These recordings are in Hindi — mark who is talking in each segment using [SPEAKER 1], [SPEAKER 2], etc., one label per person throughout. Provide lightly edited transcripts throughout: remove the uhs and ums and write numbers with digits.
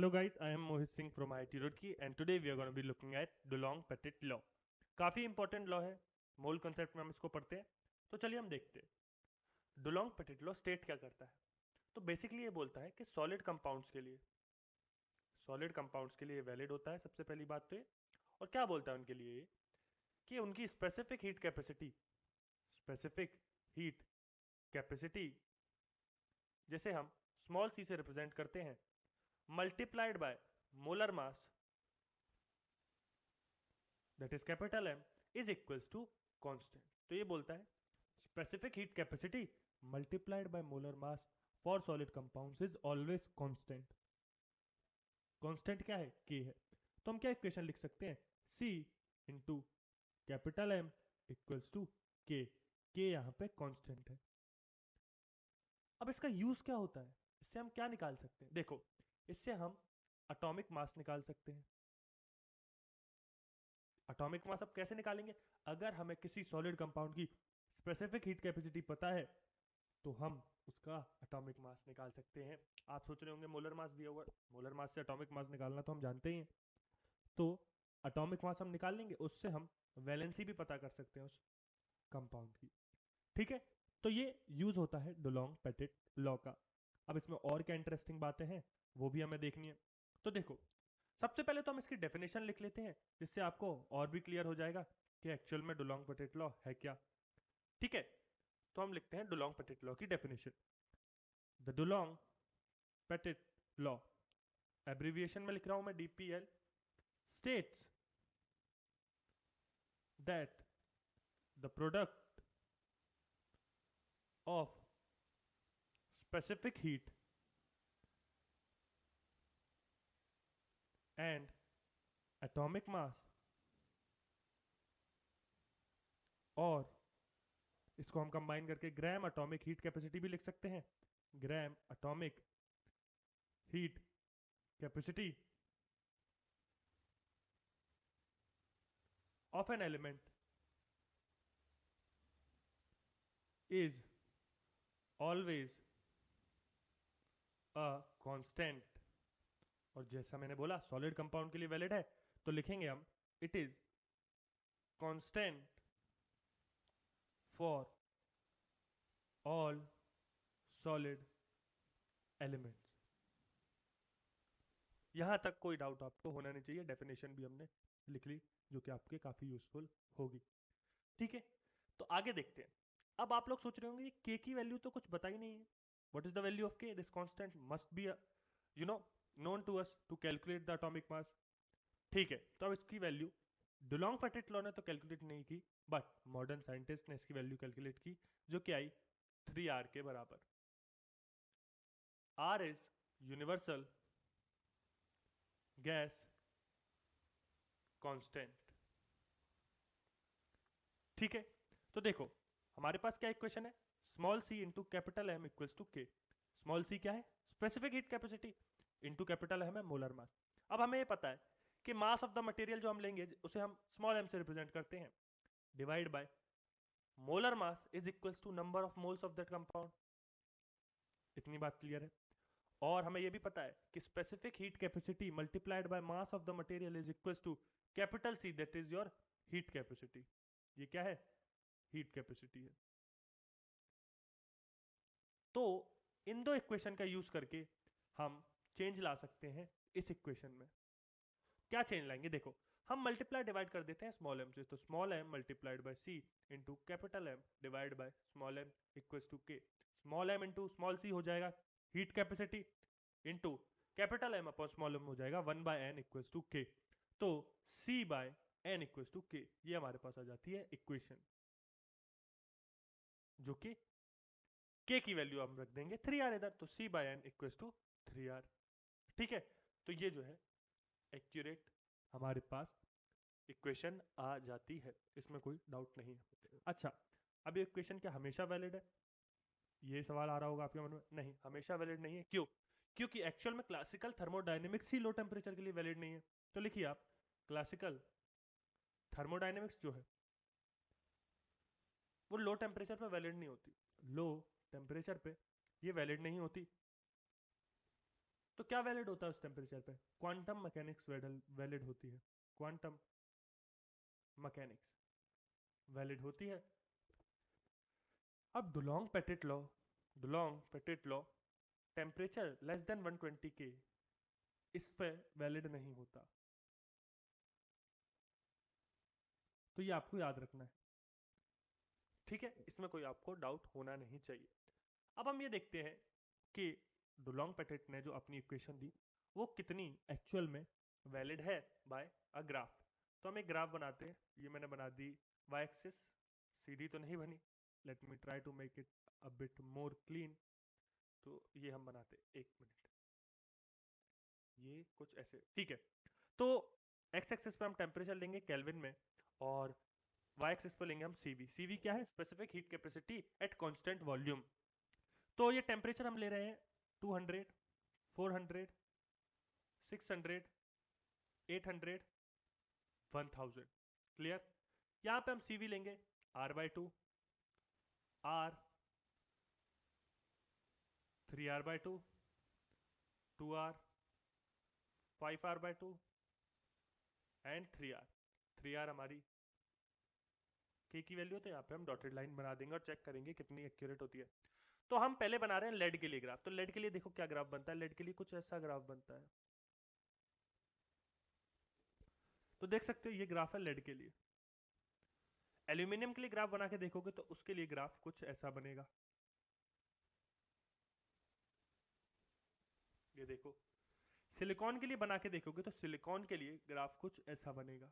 [SPEAKER 1] Hello guys, I am Mohit Singh from IIT Roorkee and today we are going to be looking at Dulong-Pettit law. काफ़ी इंपॉर्टेंट लॉ है, मोल कंसेप्ट में हम इसको पढ़ते हैं, तो चलिए हम देखते हैं। Dulong-Pettit लॉ स्टेट क्या करता है? तो बेसिकली ये बोलता है कि सॉलिड कंपाउंड्स के लिए वैलिड होता है सबसे पहली बात तो ये। और क्या बोलता है उनके लिए ये कि उनकी स्पेसिफिक हीट कैपेसिटी जैसे हम स्मॉल सी से रिप्रेजेंट करते हैं multiplied by molar mass that is capital M is equals to constant. तो ये बोलता है specific heat capacity multiplied by molar mass for solid compounds is always constant. Constant क्या है? K है। तो हम क्या इक्वेशन लिख सकते हैं? C into capital M equals to K। K यहाँ पे कांस्टेंट है। अब इसका यूज क्या होता है? इससे हम क्या निकाल सकते हैं? देखो, इससे हम एटॉमिक मास निकाल सकते हैं। एटॉमिक मास अब कैसे निकालेंगे? अगर हमें किसी सॉलिड कंपाउंड की स्पेसिफिक हीट कैपेसिटी पता है तो हम उसका एटॉमिक मास निकाल सकते हैं। आप सोच रहे होंगे मोलर मास दिया हुआ, मोलर मास से एटॉमिक मास निकालना तो हम जानते ही हैं। तो एटॉमिक मास हम निकाल लेंगे, उससे हम वैलेंसी भी पता कर सकते हैं उस कंपाउंड की। ठीक है, तो ये यूज होता है डुलोंग-पेटिट लॉ का। अब इसमें और क्या इंटरेस्टिंग बातें हैं वो भी हमें देखनी है। तो देखो, सबसे पहले तो हम इसकी डेफिनेशन लिख लेते हैं जिससे आपको और भी क्लियर हो जाएगा कि एक्चुअल में डुलोंग-पेटिट लॉ है क्या। ठीक है, तो हम लिखते हैं डुलोंग-पेटिट लॉ की डेफिनेशन। द डुलोंग-पेटिट लॉ, एब्रिविएशन में लिख रहा हूं मैं DPL, states that the product of specific heat and atomic mass, और इसको हम कंबाइन करके ग्राम एटॉमिक हीट कैपेसिटी भी लिख सकते हैं। Gram atomic heat capacity of an element is always a constant। और जैसा मैंने बोला सॉलिड कंपाउंड के लिए वैलिड है, तो लिखेंगे हम it is constant for all solid elements. यहां तक कोई डाउट आपको होना नहीं चाहिए, डेफिनेशन भी हमने लिख ली जो कि आपके काफी यूजफुल होगी। ठीक है, तो आगे देखते हैं। अब आप लोग सोच रहे होंगे के की वैल्यू तो कुछ बता ही नहीं है। What is the value of K? This constant must be you know known to us to calculate the atomic mass. ठीक है, तो अब इसकी वैल्यू डुलोंग-पेटिट लॉ ने तो कैलकुलेट नहीं की, बट मॉडर्न साइंटिस्ट ने इसकी वैल्यू कैलकुलेट की जो कि आई 3R के बराबर। R is universal gas constant. ठीक है, तो देखो हमारे पास क्या इक्वेशन है? Small c into capital M equals to K. Small c क्या है? Specific heat capacity into capital M है मोलर मास। अब हमें ये पता है कि मास ऑफ द मटेरियल जो हम लेंगे उसे हम स्मॉल m से रिप्रेजेंट करते हैं, divide by molar mass is equals to number of moles of that compound. इतनी बात क्लियर है। और हमें यह भी पता है कि specific heat capacity multiplied by mass of the material is equals to capital C, that is your heat capacity. ये क्या है? हीट कैपेसिटी है। तो इन दो इक्वेशन का यूज करके हम चेंज ला सकते हैं इस इक्वेशन में। क्या चेंज लाएंगे? देखो, हम मल्टीप्लाई डिवाइड कर देते हैं स्मॉल m से, तो small m multiplied by c into capital M divide by small m equals to k। Small m into small c हो जाएगा heat capacity, into capital M upon small m हो जाएगा 1 by n equals to k। तो c bye n equals to k, ये हमारे पास आ जाती है इक्वेशन, जो कि k की वैल्यू हम रख देंगे 3R इधर, तो c bye n equals to 3R। ठीक है, तो ये जो है एक्यूरेट हमारे पास इक्वेशन आ जाती है, इसमें कोई डाउट नहीं है। अच्छा, अब ये इक्वेशन क्या हमेशा वैलिड है? ये सवाल आ रहा होगा आपके मन में। नहीं, हमेशा वैलिड नहीं है। क्यों? क्योंकि एक्चुअल में क्लासिकल थर्मोडायनेमिक्स ही लो टेम्परेचर के लिए वैलिड नहीं है। तो लिखिए आप, क्लासिकल थर्मोडायनेमिक्स जो है वो लो टेम्परेचर पे वैलिड नहीं होती। लो टेम्परेचर पे ये वैलिड नहीं होती। तो क्या वैलिड होता है उस टेम्परेचर पे? क्वांटम मैकेनिक्स वैलिड होती है, क्वांटम मैकेनिक्स वैलिड होती है। अब Dulong Petit law temperature less than 120 के इस पे वैलिड नहीं होता, तो ये आपको याद रखना है, ठीक है? इसमें कोई आपको डाउट होना नहीं चाहिए। अब हम ये देखते हैं कि डुलोंग पेटिट ने जो अपनी इक्वेशन दी वो कितनी एक्चुअल में वैलिड है बाय अ ग्राफ। तो हम एक ग्राफ बनाते हैं, ये मैंने बना दी वाई एक्सिस, सीधी तो नहीं बनी, let me try to make it a bit more clean. तो ये हम बनाते, एक मिनट, ये कुछ ऐसे, ठीक है। तो एक्स एक्सिस पे हम टेम्परेचर लेंगे केल्विन में, और वाई एक्सिस पे लेंगे हम सीवी। सीवी क्या है? Specific heat capacity at constant volume. तो ये टेम्परेचर हम ले रहे हैं 200, 400, 600, 800, 1000। क्लियर? यहां पे हम सीवी लेंगे R/2, R, 3R/2, 2R, 5R/2 and 3R। 3R हमारी के की वैल्यू, तो यहाँ पे हम डॉटेड लाइन बना देंगे और चेक करेंगे कितनी एक्यूरेट होती है। तो हम पहले बना रहे हैं लेड के लिए ग्राफ। तो लेड के लिए देखो क्या ग्राफ बनता है, लेड के लिए कुछ ऐसा ग्राफ बनता है। तो देख सकते हो ये ग्राफ है लेड के लिए। एल्यूमिनियम के लिए ग्राफ बना के देखोगे तो उसके लिए ग्राफ कुछ ऐसा बनेगा, ये देखो। सिलिकॉन के लिए बना के देखोगे तो सिलिकॉन के लिए ग्राफ कुछ ऐसा बनेगा।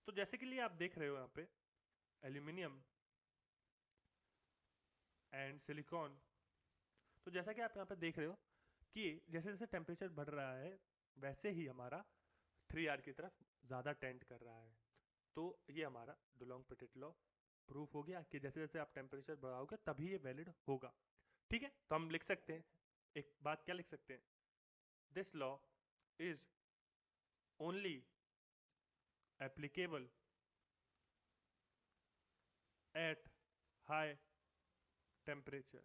[SPEAKER 1] तो जैसे कि लिए आप देख रहे हो यहाँ पे एल्यूमिनियम एंड सिलिकॉन, तो जैसा कि आप यहाँ पे देख रहे हो कि जैसे जैसे टेम्परेचर बढ़ रहा है वैसे ही हमारा 3R की तरफ ज़्यादा टेंड कर रहा है। तो ये हमारा डुलोंग पेटिट लॉ प्रूफ हो गया कि जैसे जैसे आप टेम्परेचर बढ़ाओगे तभी ये वैलिड होगा, ठीक है? तो हम लिख सकते हैं एक बात, क्या लिख सकते हैं? This law is only applicable at high temperature,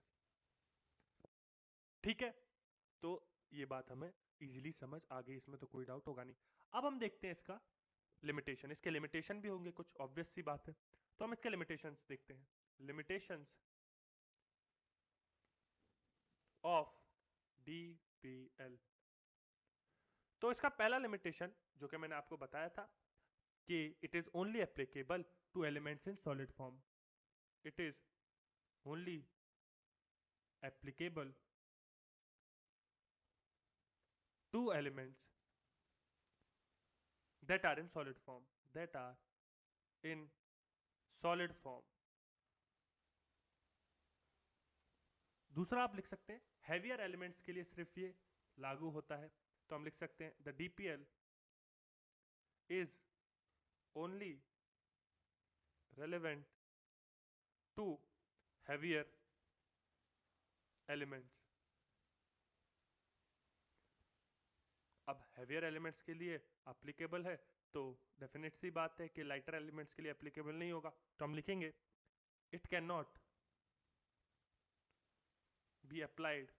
[SPEAKER 1] ठीक है? तो ये बात हमें इजीली समझ आ गई, इसमें तो कोई डाउट होगा नहीं। अब हम देखते हैं इसका लिमिटेशन। इसके लिमिटेशन भी होंगे कुछ, ऑब्वियस सी बात है। तो हम इसके लिमिटेशंस देखते हैं। Limitations of DPL। तो इसका पहला लिमिटेशन जो कि मैंने आपको बताया था कि it is only applicable two elements in solid form. It is only applicable two elements that are in solid form, that are in solid form। दूसरा आप लिख सकते हैं हैवियर एलिमेंट्स के लिए सिर्फ ये लागू होता है। तो हम लिख सकते हैं the DPL is only relevant to heavier elements. अब हैवियर एलिमेंट्स के लिए एप्लीकेबल है तो डेफिनेट सी बात है कि लाइटर एलिमेंट्स के लिए एप्लीकेबल नहीं होगा। तो हम लिखेंगे it can not be applied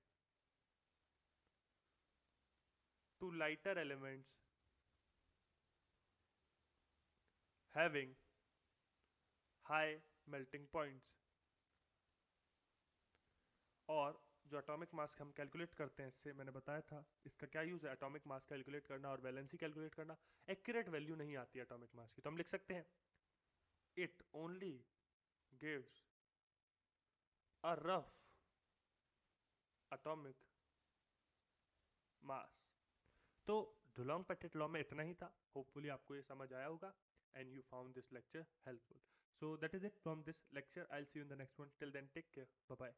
[SPEAKER 1] to lighter elements having high melting points. और जो एटॉमिक मास हम कैलकुलेट करते हैं, इससे मैंने बताया था इसका क्या यूज है, एटॉमिक मास कैलकुलेट करना और वैलेंसी कैलकुलेट करना। एक्यूरेट वैल्यू नहीं आती एटॉमिक मास की, तो हम लिख सकते हैं it only gives a rough atomic mass. तो डुलोंग पेटिट लॉ में इतना ही था। होपफुली आपको ये समझ आया होगा and you found this lecture helpful. So that is it from this lecture. I will see you in the next one. Till then take care, bye bye.